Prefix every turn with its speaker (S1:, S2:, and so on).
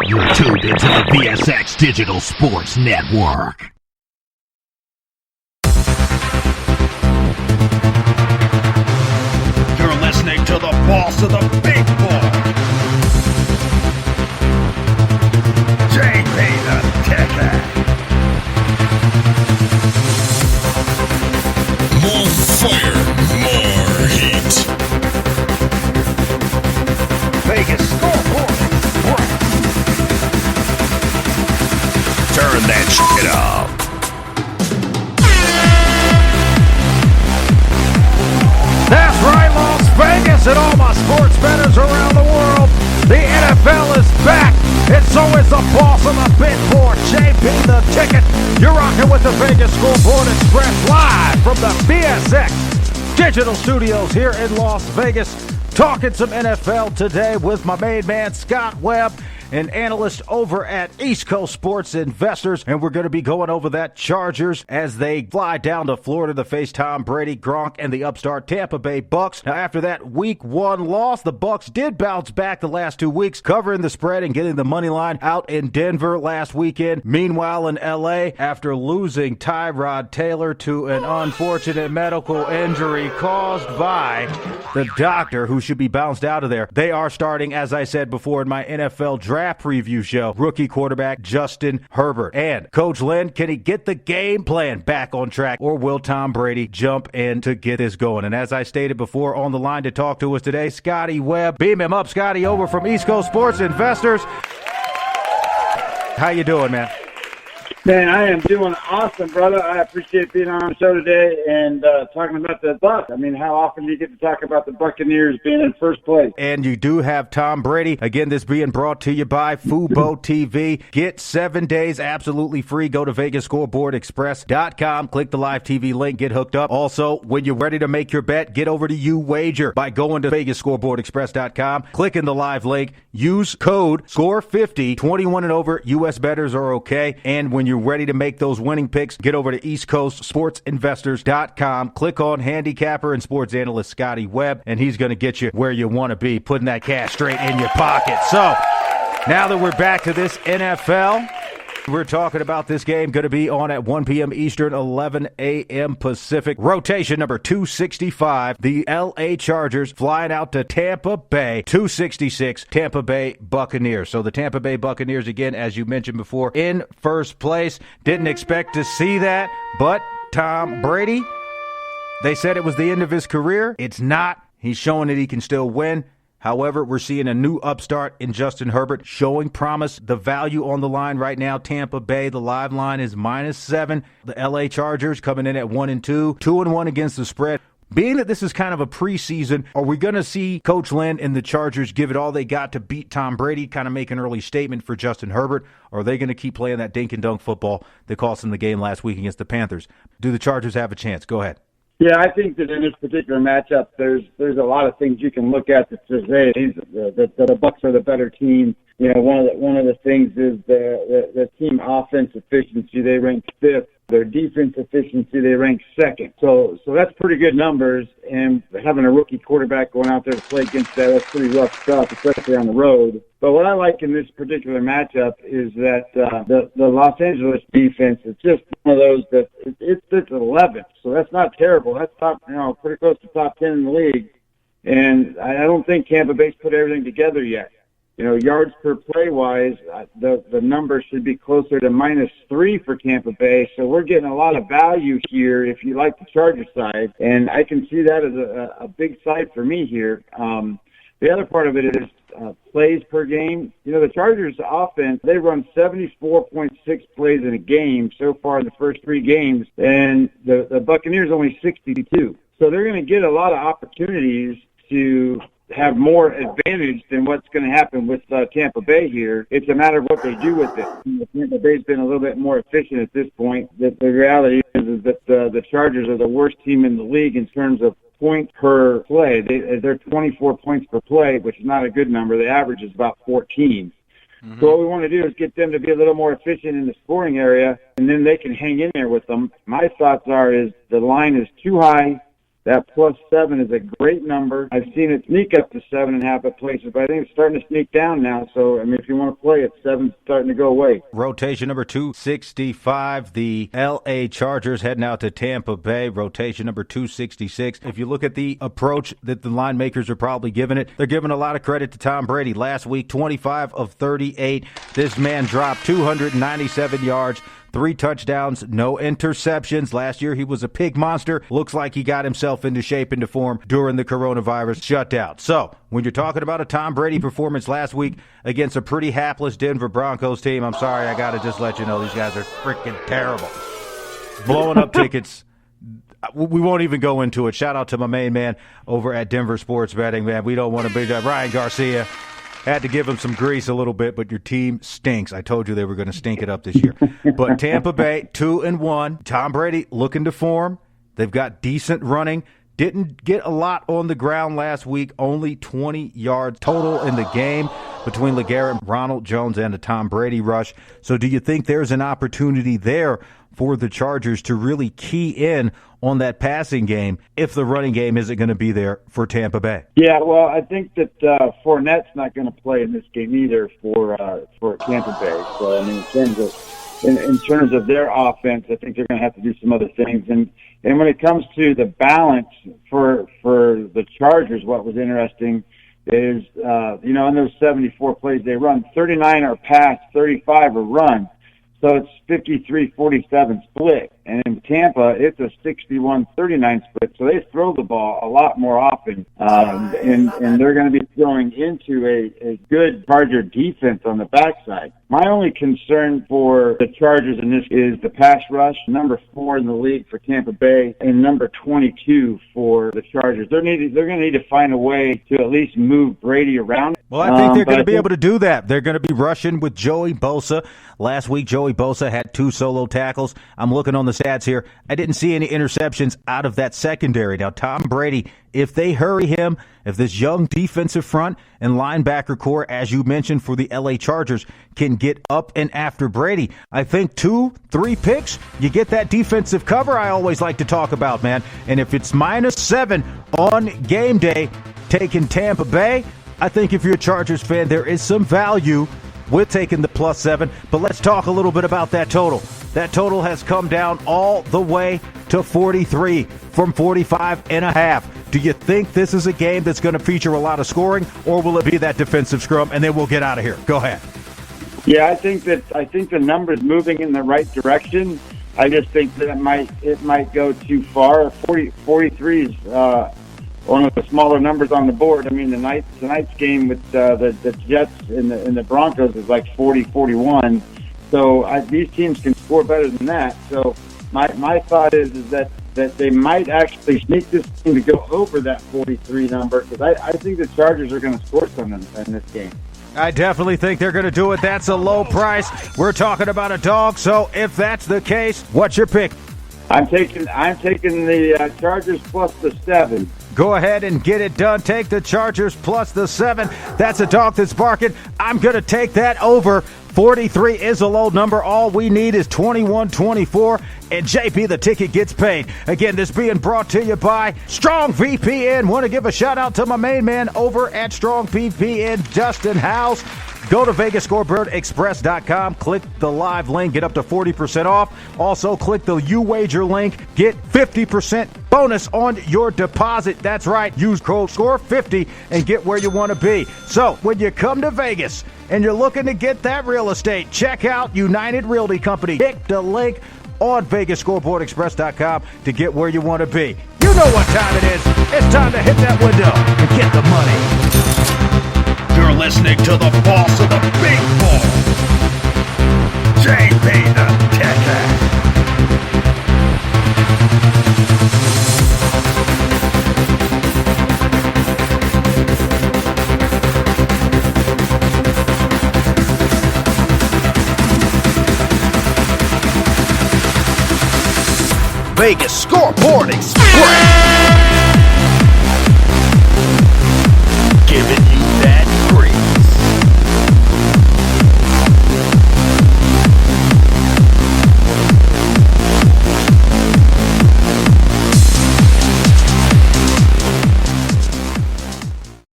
S1: You're tuned into the VSX Digital Sports Network. You're listening to the boss of the big ball, JBTHETICKET.
S2: More fire, more heat.
S1: Vegas scoreboard. Turn that shit up.
S3: That's right, Las Vegas and all my sports bettors around the world. The NFL is back, and so is the boss of the big board, JB the Ticket. You're rocking with the Vegas Scoreboard Express live from the VSX Digital Studios here in Las Vegas. Talking some NFL today with my main man, Scott Webb, an analyst over at East Coast Sports Investors, and we're going to be going over that Chargers as they fly down to Florida to face Tom Brady, Gronk, and the upstart Tampa Bay Bucs. Now, after that Week 1 loss, the Bucs did bounce back the last 2 weeks, covering the spread and getting the money line out in Denver last weekend. Meanwhile, in L.A., after losing Tyrod Taylor to an unfortunate medical injury caused by the doctor who should be bounced out of there, they are starting, as I said before in my NFL draft preview show, rookie quarterback Justin Herbert. And Coach Lynn, can he get the game plan back on track, or will Tom Brady jump in to get this going? And as I stated before, on the line to talk to us today, Scotty Webb. Beam him up, Scotty, over from East Coast Sports Investors. How you doing, man?
S4: Man, I am doing awesome, brother. I appreciate being on the show today and talking about the Bucs. I mean, how often do you get to talk about the Buccaneers being in first place?
S3: And you do have Tom Brady. Again, this being brought to you by FUBOTV. Get 7 days absolutely free. Go to VegasScoreboardExpress.com. Click the live TV link. Get hooked up. Also, when you're ready to make your bet, get over to UWager by going to VegasScoreboardExpress.com. Click in the live link. Use code SCORE50. 21 and over. U.S. bettors are okay. And when you're ready to make those winning picks, get over to EastCoastSportsInvestors.com. Click on handicapper and sports analyst Scotty Webb, and he's going to get you where you want to be, putting that cash straight in your pocket. So, now that we're back to this NFL, we're talking about this game going to be on at 1 p.m. Eastern, 11 a.m. Pacific. Rotation number 265. The L.A. Chargers flying out to Tampa Bay. 266, Tampa Bay Buccaneers. So the Tampa Bay Buccaneers, again, as you mentioned before, in first place. Didn't expect to see that, but Tom Brady, they said it was the end of his career. It's not. He's showing that he can still win. However, we're seeing a new upstart in Justin Herbert showing promise. The value on the line right now, Tampa Bay, the live line is -7. The L.A. Chargers coming in at 1-2, 2-1 against the spread. Being that this is kind of a preseason, are we going to see Coach Lynn and the Chargers give it all they got to beat Tom Brady, kind of make an early statement for Justin Herbert? Or are they going to keep playing that dink-and-dunk football that cost them the game last week against the Panthers? Do the Chargers have a chance? Go ahead.
S4: Yeah, I think that in this particular matchup, there's a lot of things you can look at that says, hey, the Bucs are the better team. You know, one of the things is the team offense efficiency. They rank 5th. Their defense efficiency, they rank 2nd. So that's pretty good numbers. And having a rookie quarterback going out there to play against that's pretty rough stuff, especially on the road. But what I like in this particular matchup is that the Los Angeles defense is just one of those that it's 11th. So that's not terrible. That's top, pretty close to top 10 in the league. And I don't think Tampa Bay's put everything together yet. Yards per play wise, the number should be closer to -3 for Tampa Bay. So we're getting a lot of value here if you like the Charger side. And I can see that as a big side for me here. The other part of it is plays per game. The Chargers offense, they run 74.6 plays in a game so far in the first 3 games. And the Buccaneers only 62. So they're going to get a lot of opportunities to have more advantage than what's going to happen with Tampa Bay here. It's a matter of what they do with it. Tampa Bay's been a little bit more efficient at this point. The reality is that the Chargers are the worst team in the league in terms of points per play. They're 24 points per play, which is not a good number. The average is about 14. Mm-hmm. So what we want to do is get them to be a little more efficient in the scoring area, and then they can hang in there with them. My thoughts is the line is too high. That +7 is a great number. I've seen it sneak up to 7.5 at places, but I think it's starting to sneak down now. So, I mean, if you want to play it, 7's starting to go away.
S3: Rotation number 265, the L.A. Chargers heading out to Tampa Bay. Rotation number 266. If you look at the approach that the line makers are probably giving it, they're giving a lot of credit to Tom Brady. Last week, 25 of 38. This man dropped 297 yards. 3 touchdowns, no interceptions. Last year, he was a pig monster. Looks like he got himself into shape, into form during the coronavirus shutdown. So, when you're talking about a Tom Brady performance last week against a pretty hapless Denver Broncos team, I'm sorry, I got to just let you know these guys are freaking terrible. Blowing up tickets. We won't even go into it. Shout out to my main man over at Denver Sports Betting, man. We don't want to be Ryan Garcia. Had to give him some grease a little bit, but your team stinks. I told you they were going to stink it up this year. But Tampa Bay, 2-1. Tom Brady looking to form. They've got decent running. Didn't get a lot on the ground last week. Only 20 yards total in the game between LeGarrette, Ronald Jones, and the Tom Brady rush. So do you think there's an opportunity there for the Chargers to really key in on that passing game if the running game isn't going to be there for Tampa Bay?
S4: Yeah, well, I think that Fournette's not going to play in this game either for Tampa Bay. So, I mean, in terms of their offense, I think they're going to have to do some other things. And when it comes to the balance for the Chargers, what was interesting is, in those 74 plays they run, 39 are pass, 35 are run. So it's 53-47 split. And in Tampa, it's a 61-39 split. So they throw the ball a lot more often. And they're going to be throwing into a good Charger defense on the backside. My only concern for the Chargers in this is the pass rush, number 4 in the league for Tampa Bay and number 22 for the Chargers. They're going to need to find a way to at least move Brady around.
S3: Well, I think they're going to be able to do that. They're going to be rushing with Joey Bosa. Last week, Joey Bosa had 2 solo tackles. I'm looking on the stats here. I didn't see any interceptions out of that secondary. Now, Tom Brady, if they hurry him, if this young defensive front and linebacker core, as you mentioned, for the L.A. Chargers, can get up and after Brady, I think 2-3 picks, you get that defensive cover I always like to talk about, man. And if it's -7 on game day, taking Tampa Bay, I think if you're a Chargers fan, there is some value with taking the +7. But let's talk a little bit about that total. That total has come down all the way to 43 from 45.5. Do you think this is a game that's going to feature a lot of scoring, or will it be that defensive scrum, and then we'll get out of here? Go ahead.
S4: Yeah, I think the number's moving in the right direction. I just think that it might go too far. 43 is one of the smaller numbers on the board. I mean, tonight's game with the Jets and the Broncos is like 40-41. So these teams can score better than that. So my thought is that they might actually sneak this team to go over that 43 number, because I think the Chargers are going to score some in this game.
S3: I definitely think they're going to do it. That's a low price. We're talking about a dog. So if that's the case, what's your pick?
S4: I'm taking the Chargers plus the 7.
S3: Go ahead and get it done. Take the Chargers plus the 7. That's a dog that's barking. I'm going to take that over. 43 is a low number. All we need is 21-24, and JP the Ticket gets paid. Again, this being brought to you by Strong VPN. Want to give a shout out to my main man over at Strong VPN, Justin House. Go to VegasScoreboardExpress.com, click the live link, get up to 40% off. Also, click the YouWager link, get 50% bonus on your deposit. That's right, use code SCORE50 and get where you want to be. So, when you come to Vegas and you're looking to get that real estate, check out United Realty Company. Click the link on VegasScoreboardExpress.com to get where you want to be. You know what time it is. It's time to hit that window and get the money.
S1: You're listening to the boss of the big ball, JBTHETICKET. Vegas Scoreboard Express.